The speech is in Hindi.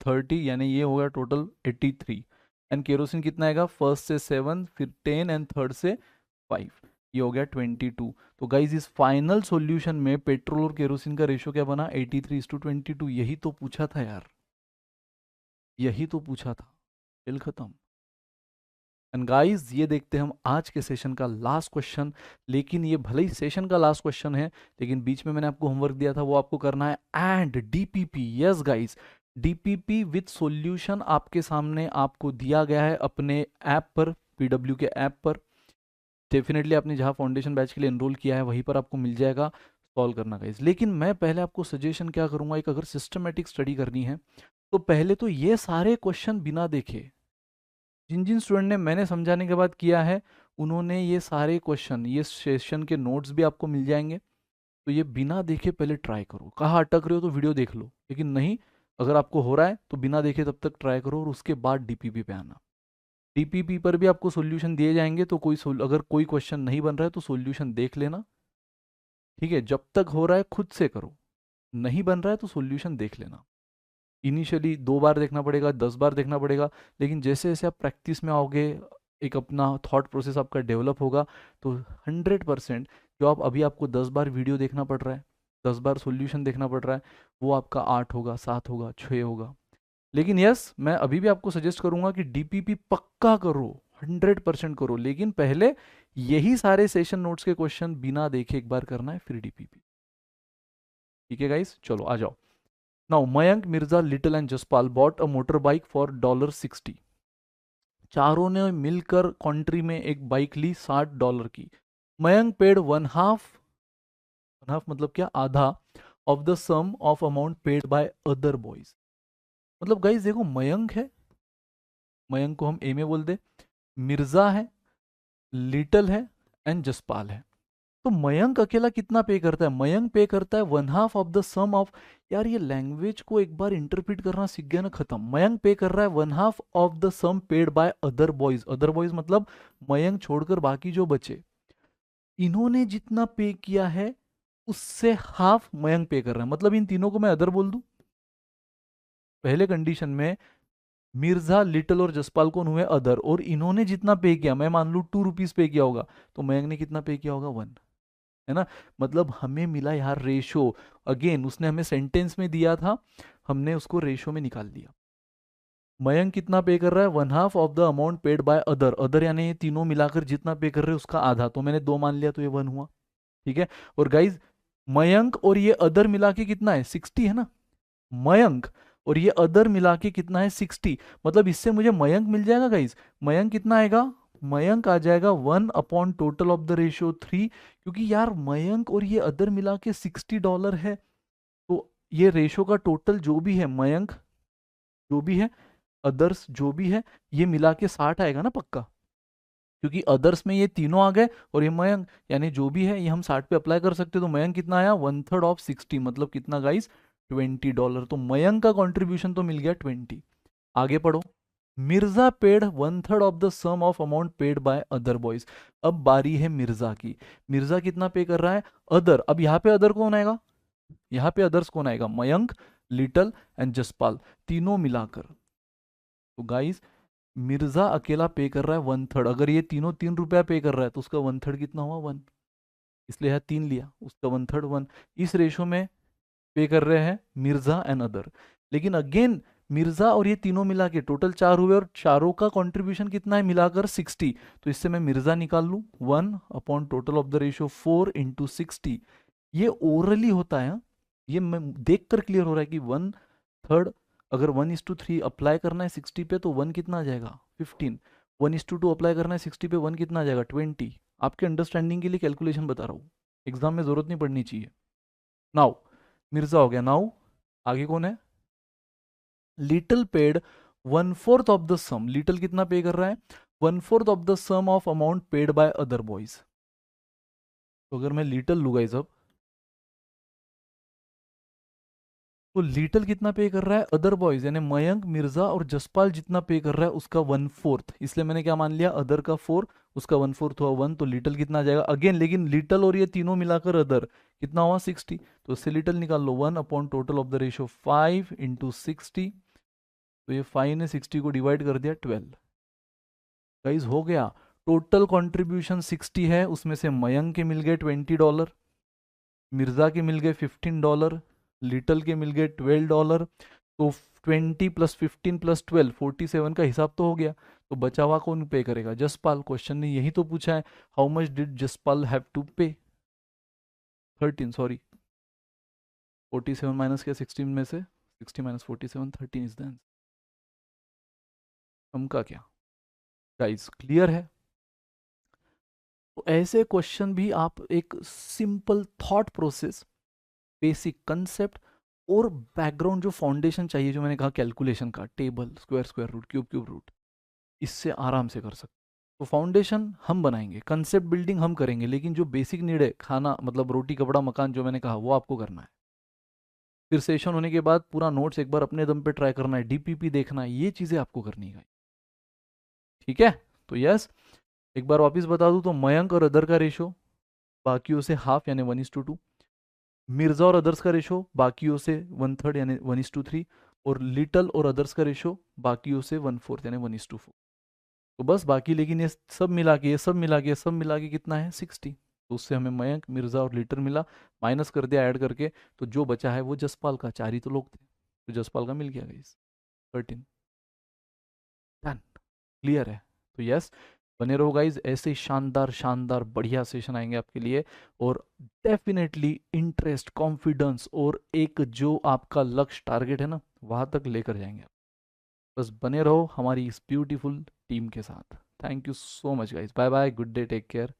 30, यानी ये होगा टोटल 83। एंड केरोसिन कितना आएगा, फर्स्ट से 7, फिर 10 एंड थर्ड से 5, ये हो गया 22। तो गाइज इस फाइनल सॉल्यूशन में पेट्रोल और केरोसिन का रेशियो क्या बना, 83:22। यही तो पूछा था यार, यही तो पूछा था। खेल खत्म। एंड गाइस ये देखते हैं हम आज के सेशन का लास्ट क्वेश्चन। लेकिन ये भले ही सेशन का लास्ट क्वेश्चन है, लेकिन बीच में मैंने आपको होमवर्क दिया था, वो आपको करना है। And DPP, yes guys, DPP with solution आपके सामने आपको दिया गया है अपने ऐप पर, पीडब्ल्यू के ऐप पर। डेफिनेटली आपने जहाँ फाउंडेशन बैच के लिए एनरोल किया है वहीं पर आपको मिल जाएगा। सॉल्व करना गाइस। लेकिन मैं पहले आपको सजेशन क्या करूंगा, एक अगर सिस्टमेटिक स्टडी करनी है तो पहले तो ये सारे क्वेश्चन बिना देखे, जिन जिन स्टूडेंट ने मैंने समझाने के बाद किया है, उन्होंने ये सारे क्वेश्चन, ये सेशन के नोट्स भी आपको मिल जाएंगे। तो ये बिना देखे पहले ट्राई करो। कहाँ अटक रहे हो तो वीडियो देख लो, लेकिन नहीं, अगर आपको हो रहा है तो बिना देखे तब तक ट्राई करो और उसके बाद डीपीपी पे आना। डीपीपी पर भी आपको सॉल्यूशन दिए जाएंगे, तो अगर कोई क्वेश्चन नहीं बन रहा है तो सॉल्यूशन देख लेना, ठीक है। जब तक हो रहा है खुद से करो, नहीं बन रहा है तो सॉल्यूशन देख लेना। इनिशियली 2 बार देखना पड़ेगा, 10 बार देखना पड़ेगा, लेकिन जैसे जैसे आप प्रैक्टिस में आओगे, एक अपना थॉट प्रोसेस आपका डेवलप होगा, तो 100% जो आप अभी आपको 10 बार वीडियो देखना पड़ रहा है, 10 बार सॉल्यूशन देखना पड़ रहा है, वो आपका 8 होगा, 7 होगा, 6 होगा। लेकिन यस, मैं अभी भी आपको सजेस्ट करूंगा कि डीपीपी पक्का करो, 100% करो, लेकिन पहले यही सारे सेशन नोट्स के क्वेश्चन बिना देखे एक बार करना है, फिर डीपीपी। ठीक है गाइस, चलो आ जाओ। Now Mayank, Mirza, little and Jaspal bought a motor bike for $60। चारों ने मिलकर कंट्री में एक बाइक ली $60 की। मयंक पेड वन हाफ मतलब क्या, आधा, of the sum of amount paid by other boys. मतलब गाइस देखो, मयंक है, मयंक को हम ए में बोल दे, मिर्जा है, लिटिल है एंड जसपाल है। तो मयंक अकेला कितना पे करता है, मयंक पे करता है one half of the sum of, यार ये लैंग्वेज को एक बार इंटरप्रिट करना सीख गया ना, खत्म। मयंक पे कर रहा है one half of the sum paid by other boys. Other boys मतलब मयंक छोड़कर बाकी जो बचे, इन्होंने जितना पे किया है उससे हाफ मयंक पे कर रहा है। मतलब इन तीनों को मैं अदर बोल दूं, पहले कंडीशन में मिर्जा, लिटिल और जसपाल कौन हुए, अदर, और इन्होंने जितना पे किया, मैं मान लू ₹2 पे किया होगा, तो मयंक ने कितना पे किया होगा, 1, है ना। मतलब हमें मिला यार रेशो। अगेन उसने हमें सेंटेंस में दिया था, हमने उसको रेशो में निकाल दिया। मयंक कितना पे कर रहा है, one half of the amount paid by other. Other यानी ये तीनों मिलाकर जितना पे कर रहे हैं उसका आधा, तो मैंने 2 मान लिया, तो ये 1 हुआ, ठीक है। और गाइज मयंक और ये अदर मिला के कितना है, 60 है ना। मयंक और ये अदर मिला के कितना है, 60। मतलब इससे मुझे मयंक मिल जाएगा गाइज। मयंक कितना आएगा, मयंक आ जाएगा 1 upon total of the ratio 3, क्योंकि यार मयंक और ये अदर मिला के $60 है। तो ये रेशो का टोटल जो भी है, मयंक जो भी है, अदर्स जो भी है, ये मिला के 60 आएगा ना पक्का, क्योंकि अदर्स में ये तीनों आ गए और ये मयंक, यानी जो भी है ये हम 60 पे अप्लाई कर सकते हैं। तो मयंक कितना आया, 1/3 ऑफ 60, मतलब कितना गाइस, $20। तो मयंक का कॉन्ट्रीब्यूशन तो मिल गया 20। आगे पढ़ो। Mirza paid 1/3 of the sum of amount paid by other boys. अब बारी है मिर्जा की। मिर्जा कितना पे कर रहा है, अदर। अब यहाँ पे अदर कौन आएगा, यहाँ पे अदर्स कौन आएगा, मयंक, लिटल एंड जसपाल, तीनों मिलाकर। तो गाइस मिर्जा अकेला पे कर रहा है 1/3। अगर ये तीनों ₹3 पे कर रहा है तो उसका 1/3 कितना हुआ, 1, इसलिए है 3 लिया, उसका 1/3 1। इस रेशो में पे कर रहे हैं मिर्जा एंड अदर। लेकिन अगेन मिर्जा और ये तीनों मिला के टोटल 4 हुए, और चारों का कंट्रीब्यूशन कितना है मिलाकर 60। तो इससे मैं मिर्जा निकाल लूँ, 1 upon total of the ratio 4 into 60। ये ओरली होता है, हाँ? ये मैं देख कर क्लियर हो रहा है कि 1/3, अगर 1:3 अप्लाई करना है 60 पे तो 1 कितना आ जाएगा, 15। 1:2 अप्लाई करना है 60 पे, 1 कितना आ जाएगा, 20। आपके अंडरस्टैंडिंग के लिए कैलकुलेशन बता रहा हूँ, एग्जाम में जरूरत नहीं पड़नी चाहिए। नाउ मिर्जा हो गया। नाउ आगे कौन है, little paid 1/4 of the sum. Little कितना पे कर रहा है, 1/4 of the sum of amount paid by other boys. तो अगर मैं लिटिल लूंगा सब, तो लिटिल कितना पे कर रहा है, अदर बॉयज यानी मयंक, मिर्जा और जसपाल जितना पे कर रहा है उसका 1/4, इसलिए मैंने क्या मान लिया, अदर का 4, उसका 1/4 हुआ 1। तो लिटिल कितना आ जाएगा अगेन, लेकिन लिटिल और ये तीनों मिलाकर अदर कितना हुआ, 60। तो उससे लिटिल निकाल लो, 1 upon total of the ratio 5 into 60। तो ये 5 ने 60 को डिवाइड कर दिया 12। गाइज हो गया। टोटल कंट्रीब्यूशन 60 है, उसमें से मयंक के मिल गए $20, मिर्ज़ा के मिल गए $15, लिटल के मिल गए $12। तो 20 + 15 + 12 47 का हिसाब तो हो गया। तो बचा हुआ कौन पे करेगा? जसपाल। क्वेश्चन ने यही तो पूछा है, how much did Jaspal have to pay? 13, sorry 47 minus क्या 16 में से? 60 - 47 13 इज द आंसर। हम का क्या गाइस क्लियर है? तो ऐसे क्वेश्चन भी आप एक simple thought process, basic concept और बैकग्राउंड जो फाउंडेशन चाहिए, जो मैंने कहा कैलकुलेशन का, table, square square root, cube cube root, इससे आराम से कर सकते। तो फाउंडेशन हम बनाएंगे, कंसेप्ट बिल्डिंग हम करेंगे, लेकिन जो बेसिक नीड है, खाना मतलब रोटी कपड़ा मकान, जो मैंने कहा वो आपको करना है। फिर सेशन होने के बाद पूरा नोट्स एक बार अपने दम पे ट्राई करना है, डीपीपी देखना है, ये चीज़ें आपको करनी है। ठीक है? तो यस, एक बार वापस बता दूं तो मयंक और अदर का रेशो बाकियों से हाफ यानी 1:2, मिर्जा और अदर्स का रेशो बाकियों से 1/3 यानी 1:3, और लिटल और अदर्स का रेशो बाकियों से 1/4 यानी 1:4। तो बस बाकी, लेकिन ये सब मिला के, ये सब मिला के, ये सब मिला के कितना है? 60। तो उससे हमें मयंक, मिर्जा और लिटल मिला, माइनस कर दिया ऐड करके, तो जो बचा है वो जसपाल का। 4 ही तो लोग थे, तो जसपाल का मिल गया गाइस 13। डन, क्लियर है? तो यस, बने रहो गाइज, ऐसे ही शानदार शानदार बढ़िया सेशन आएंगे आपके लिए, और डेफिनेटली इंटरेस्ट, कॉन्फिडेंस और एक जो आपका लक्ष्य टारगेट है ना, वहां तक लेकर जाएंगे। बस बने रहो हमारी इस ब्यूटीफुल टीम के साथ। Thank you so much guys, bye bye, good day, take care.